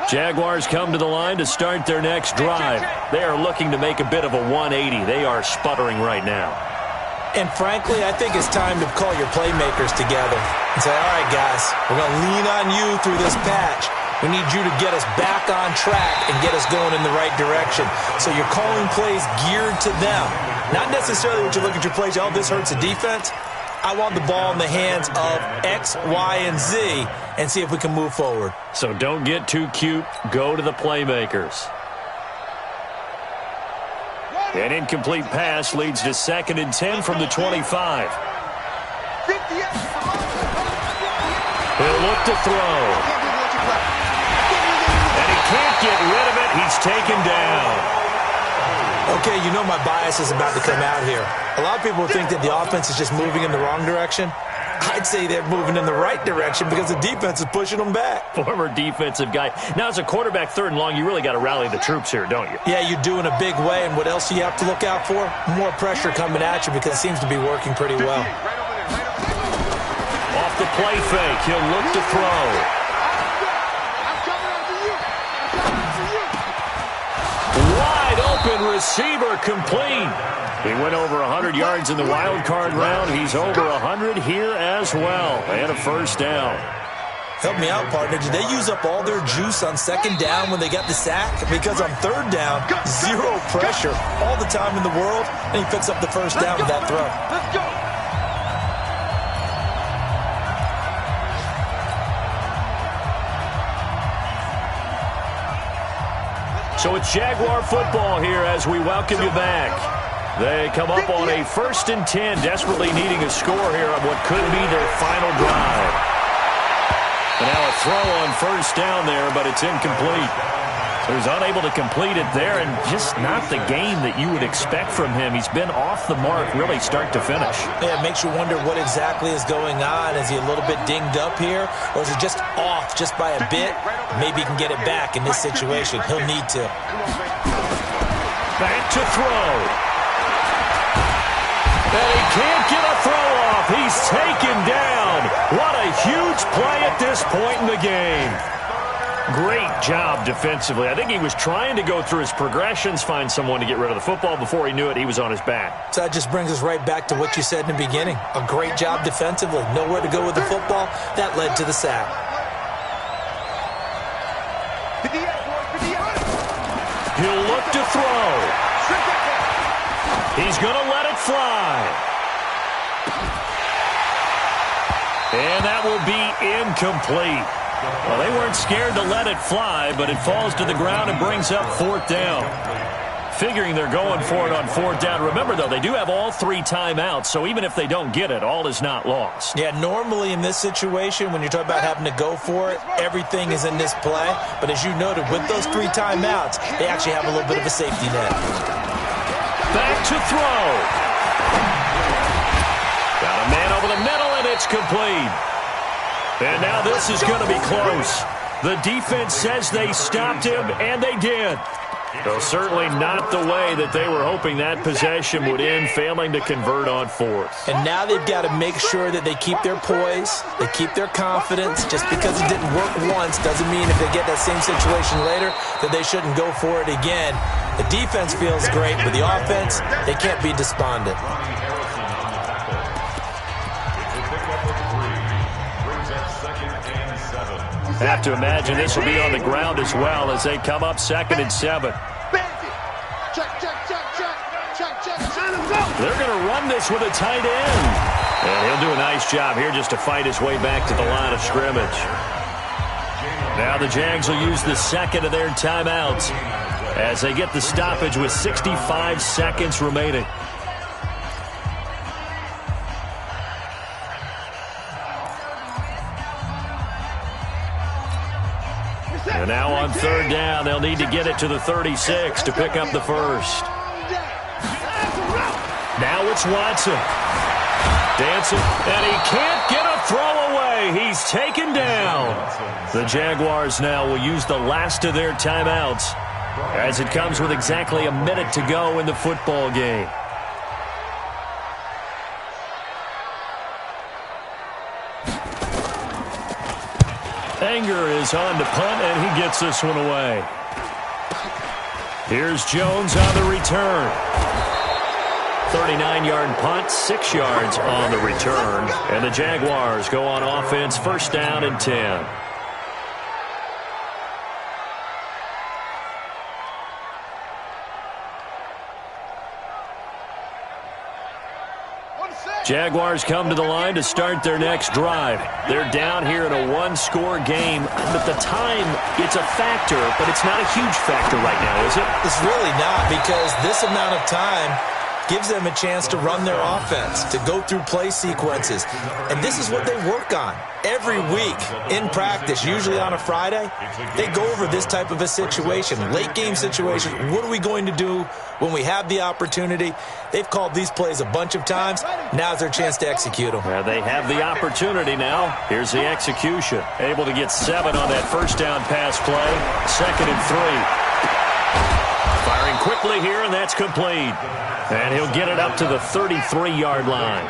Jaguars come to the line to start their next drive. They are looking to make a bit of a 180. They are sputtering right now. And frankly, I think it's time to call your playmakers together and say, all right, guys, we're going to lean on you through this patch. We need you to get us back on track and get us going in the right direction. So you're calling plays geared to them. Not necessarily what you look at your plays, oh, this hurts the defense. I want the ball in the hands of X, Y, and Z and see if we can move forward. So don't get too cute. Go to the playmakers. An incomplete pass leads to 2nd and 10 from the 25. He'll look to throw. And he can't get rid of it. He's taken down. Okay, you know my bias is about to come out here. A lot of people think that the offense is just moving in the wrong direction. I'd say they're moving in the right direction because the defense is pushing them back. Former defensive guy. Now, as a quarterback, 3rd and long, you really got to rally the troops here, don't you? Yeah, you do in a big way. And what else do you have to look out for? More pressure coming at you because it seems to be working pretty well. Off the play fake, he'll look to throw. Wide open receiver complete. He went over 100 yards in the wild card round. He's over 100 here as well. And a first down. Help me out, partner. Did they use up all their juice on 2nd down when they got the sack? Because on 3rd down, zero pressure all the time in the world, and he picks up the first down with that throw. Let's go. So it's Jaguar football here as we welcome you back. They come up on a 1st and 10, desperately needing a score here on what could be their final drive. And now a throw on 1st down there, but it's incomplete. So he's unable to complete it there, and just not the game that you would expect from him. He's been off the mark really start to finish. Yeah, it makes you wonder what exactly is going on. Is he a little bit dinged up here, or is it just off just by a bit? Maybe he can get it back in this situation. He'll need to. Back to throw. And he can't get a throw off. He's taken down. What a huge play at this point in the game. Great job defensively. I think he was trying to go through his progressions, find someone to get rid of the football. Before he knew it, he was on his back. So that just brings us right back to what you said in the beginning. A great job defensively. Nowhere to go with the football. That led to the sack. He'll look to throw. He's going to let it fly. And that will be incomplete. Well, they weren't scared to let it fly, but it falls to the ground and brings up 4th down. Figuring they're going for it on 4th down. Remember, though, they do have all 3 timeouts, so even if they don't get it, all is not lost. Yeah, normally in this situation, when you're talking about having to go for it, everything is in this play. But as you noted, with those 3 timeouts, they actually have a little bit of a safety net. Back to throw. Got a man over the middle, and it's complete. And now this is going to be close. The defense says they stopped him, and they did. Though certainly not the way that they were hoping that possession would end, failing to convert on 4th. And now they've got to make sure that they keep their poise, they keep their confidence. Just because it didn't work once doesn't mean if they get that same situation later that they shouldn't go for it again. The defense feels great, but the offense, they can't be despondent. Have to imagine this will be on the ground as well as they come up 2nd and 7. They're going to run this with a tight end. And he'll do a nice job here just to fight his way back to the line of scrimmage. Now the Jags will use the second of their timeouts as they get the stoppage with 65 seconds remaining. And now on third down, they'll need to get it to the 36 to pick up the first. Now it's Watson. Dancing, and he can't get a throw away. He's taken down. The Jaguars now will use the last of their timeouts as it comes with exactly a minute to go in the football game. Anger is on to punt, and he gets this one away. Here's Jones on the return. 39-yard punt, 6 yards on the return. And the Jaguars go on offense, first down and 10. Jaguars come to the line to start their next drive. They're down here in a one-score game, but the time, it's a factor, but it's not a huge factor right now, is it? It's really not, because this amount of time gives them a chance to run their offense, to go through play sequences. And this is what they work on every week in practice, usually on a Friday. They go over this type of a situation, late game situation. What are we going to do when we have the opportunity? They've called these plays a bunch of times. Now's their chance to execute them. Well, they have the opportunity now. Here's the execution. Able to get 7 on that first down pass play. 2nd and 3. Firing quickly here, and that's complete. And he'll get it up to the 33-yard line.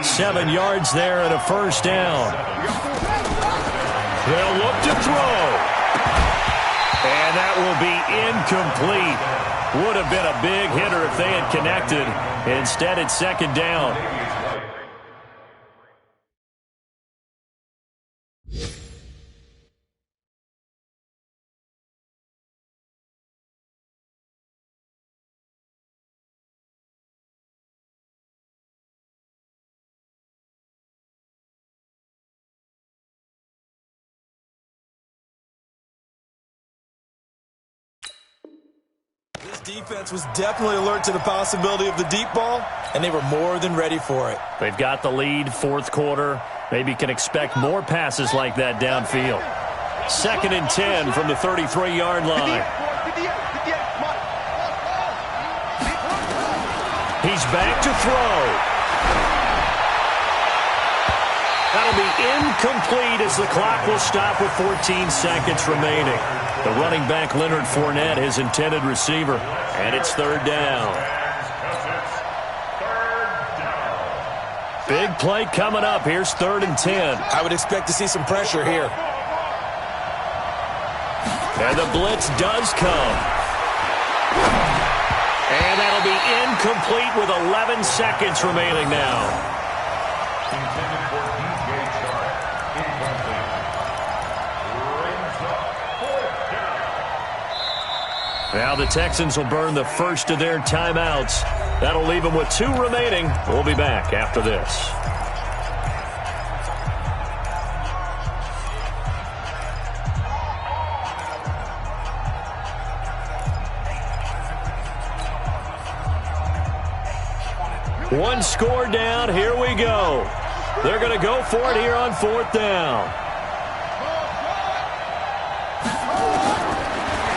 7 yards there and a first down. They'll look to throw. And that will be incomplete. Would have been a big hitter if they had connected. Instead, it's 2nd down. This defense was definitely alert to the possibility of the deep ball, and they were more than ready for it. They've got the lead, fourth quarter. Maybe can expect more passes like that downfield. 2nd and 10 from the 33-yard line. He's back to throw. That'll be incomplete as the clock will stop with 14 seconds remaining. The running back, Leonard Fournette, his intended receiver. And it's 3rd down. Big play coming up. Here's 3rd and 10. I would expect to see some pressure here. And the blitz does come. And that'll be incomplete with 11 seconds remaining now. Intended for DJ Chark. Incomplete. Brings up 4th down. Now the Texans will burn the first of their timeouts. That'll leave them with 2 remaining. We'll be back after this. One score down. Here we go. They're going to go for it here on 4th down.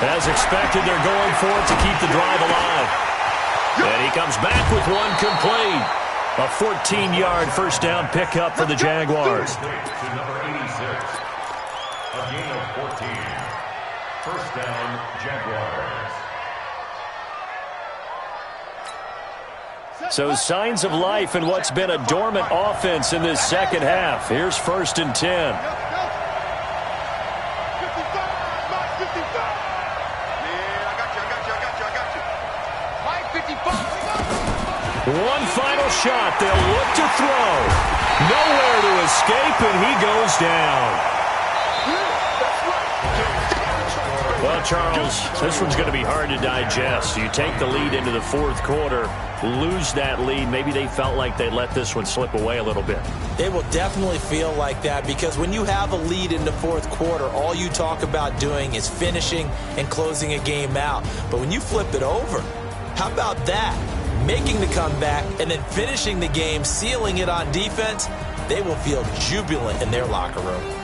As expected, they're going for it to keep the drive alive. And he comes back with one complete. A 14-yard first down pickup for the Jaguars. To number 86. A gain of 14. First down, Jaguars. So signs of life in what's been a dormant offense in this second half. Here's 1st and 10. One final shot. They'll look to throw. Nowhere to escape, and he goes down. Well, Well, Charles, this one's going to be hard to digest. You take the lead into the fourth quarter, lose that lead. Maybe they felt like they let this one slip away a little bit. They will definitely feel like that because when you have a lead in the fourth quarter, all you talk about doing is finishing and closing a game out. But when you flip it over, how about that? Making the comeback and then finishing the game, sealing it on defense, they will feel jubilant in their locker room.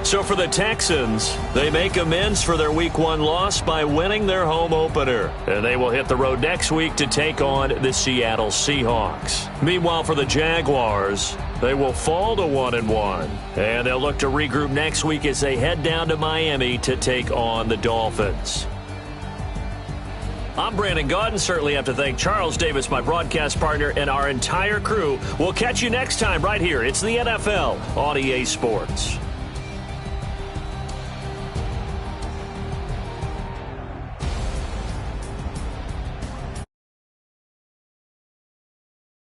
So for the Texans, they make amends for their Week 1 loss by winning their home opener. And they will hit the road next week to take on the Seattle Seahawks. Meanwhile, for the Jaguars, they will fall to 1-1. And they'll look to regroup next week as they head down to Miami to take on the Dolphins. I'm Brandon Gaudin. Certainly have to thank Charles Davis, my broadcast partner, and our entire crew. We'll catch you next time right here. It's the NFL on EA Sports.